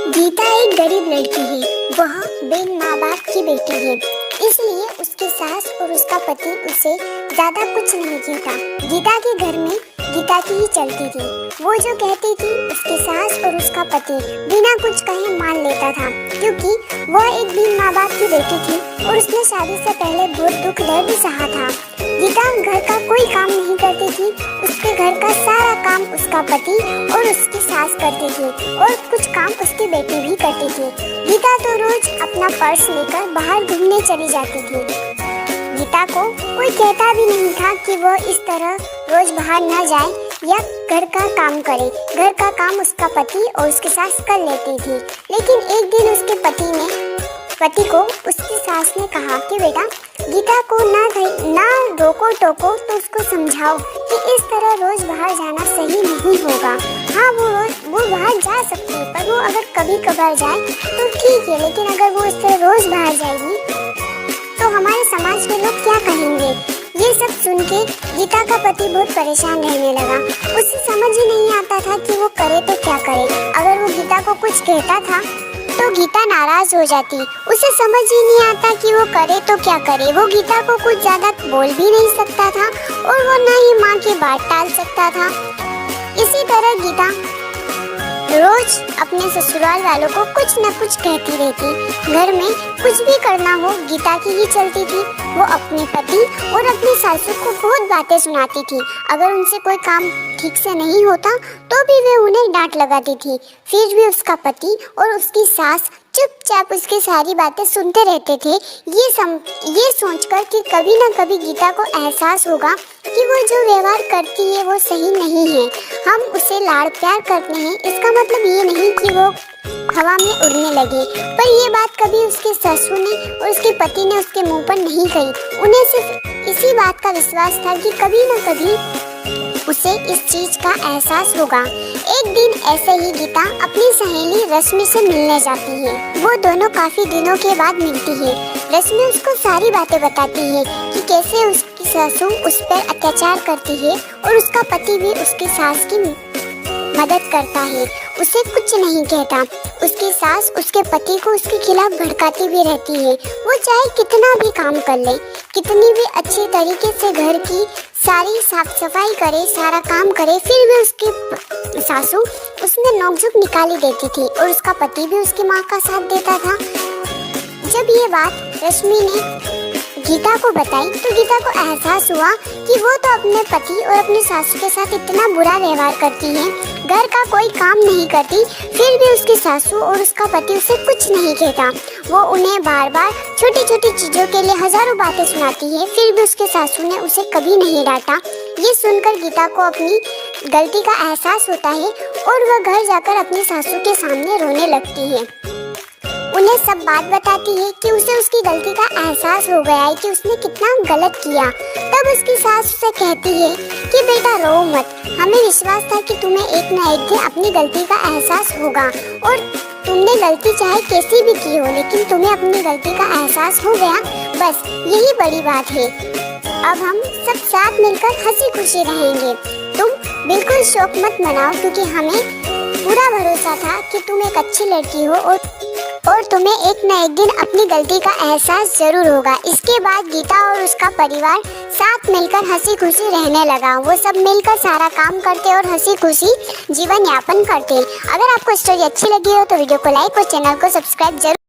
गीता एक गरीब लड़की है। वह बिन माँ बाप की बेटी है, इसलिए उसकी सास और उसका पति उसे ज्यादा कुछ नहीं कहता। गीता के घर में गीता की ही चलती थी। वो जो कहती थी उसकी सास और उसका पति बिना कुछ कहे मान लेता था, क्योंकि वह एक बिन माँ बाप की बेटी थी और उसने शादी से पहले बहुत दुख दर्द सहा था। गीता घर का कोई काम नहीं करती थी। उसके घर का सारा काम उसका पति और उसकी सास करती थी और कुछ काम उसकी बेटी भी करती थी। गीता तो रोज अपना पर्स लेकर बाहर घूमने चली जाती थी। गीता को कोई कहता भी नहीं था कि वो इस तरह रोज बाहर न जाए या घर का काम करे। घर का काम उसका पति और उसकी सास कर लेती थी। लेकिन एक दिन उसके पति को उसकी सास ने कहा कि बेटा, गीता को ना रोको टोको तो उसको समझाओ कि इस तरह रोज बाहर जाना सही नहीं होगा। हाँ, वो बाहर जा सकती है, पर वो अगर कभी कभार जाए तो ठीक है, लेकिन अगर वो इस तरह रोज बाहर जाएगी तो हमारे समाज के लोग क्या कहेंगे। ये सब सुन के गीता का पति बहुत परेशान रहने लगा। उसे समझ ही नहीं आता था कि वो करे तो क्या करे। अगर वो गीता को कुछ कहता था तो गीता नाराज हो जाती। उसे समझ ही नहीं आता कि वो करे तो क्या करे। वो गीता को कुछ ज्यादा बोल भी नहीं सकता था और वो न ही माँ की बात टाल सकता था। इसी तरह गीता रोज अपने ससुराल वालों को कुछ न कुछ कहती रहती। घर में कुछ भी करना हो गीता की ही चलती थी। वो अपने पति और अपनी सासू को बहुत बातें सुनाती थी। अगर उनसे कोई काम ठीक से नहीं होता तो भी वे उन्हें डांट लगाती थी। फिर भी उसका पति और उसकी सास चुपचाप उसकी सारी बातें सुनते रहते थे, ये सोचकर कि कभी न कभी गीता को एहसास होगा कि वो जो व्यवहार करती है वो सही नहीं है। हम उसे लाड़ प्यार करते हैं, इसका मतलब ये नहीं कि वो हवा में उड़ने लगे। पर ये बात कभी उसके ससुर ने और उसके पति ने उसके मुंह पर नहीं कही। उन्हें सिर्फ इसी बात का विश्वास था कि कभी न कभी उसे इस चीज का एहसास होगा। एक दिन ऐसे ही गीता अपनी सहेली रश्मि से मिलने जाती है। वो दोनों काफी दिनों के बाद मिलती है। रश्मि उसको सारी बातें बताती है कि कैसे उसकी सासू उस पर अत्याचार करती है और उसका पति भी उसकी सास की मदद करता है, उसे कुछ नहीं कहता। उसकी सास उसके पति को उसके खिलाफ भड़काती भी रहती है। वो चाहे कितना भी काम कर ले, कितनी भी अच्छे तरीके से घर की सारी साफ सफाई करे, सारा काम करे, फिर भी उसकी सासू उसमें नोकझोंक निकाली देती थी और उसका पति भी उसकी माँ का साथ देता था। जब ये बात रश्मि ने गीता को बताई तो गीता को एहसास हुआ कि वो तो अपने पति और अपनी सासू के साथ इतना बुरा व्यवहार करती है, घर का कोई काम नहीं करती, फिर भी उसकी सासू और उसका पति उसे कुछ नहीं कहता। वो उन्हें बार बार छोटी छोटी चीजों के लिए हजारों बातें सुनाती है, फिर भी उसके सासू ने उसे कभी नहीं डांटा। ये सुनकर गीता को अपनी गलती का एहसास होता है और वह घर जाकर अपनी सासू के सामने रोने लगती है। उन्हें सब बात बताती है कि उसे उसकी गलती का एहसास हो गया है कि उसने कितना गलत किया। तब उसकी सास उसे कहती है कि बेटा रो मत, हमें विश्वास था कि तुम्हें एक न एक दिन अपनी गलती का एहसास होगा और तुमने गलती चाहे कैसी भी की हो, लेकिन तुम्हें अपनी गलती का एहसास हो गया, बस यही बड़ी बात है। अब हम सब साथ मिलकर हंसी खुशी रहेंगे। तुम बिल्कुल शोक मत मनाओ, क्योंकि हमें पूरा भरोसा था कि तुम एक अच्छी लड़की हो और तुम्हें एक न एक दिन अपनी गलती का एहसास जरूर होगा। इसके बाद गीता और उसका परिवार साथ मिलकर हंसी खुशी रहने लगा। वो सब मिलकर सारा काम करते और हंसी खुशी जीवन यापन करते। अगर आपको स्टोरी अच्छी लगी हो तो वीडियो को लाइक और चैनल को सब्सक्राइब जरूर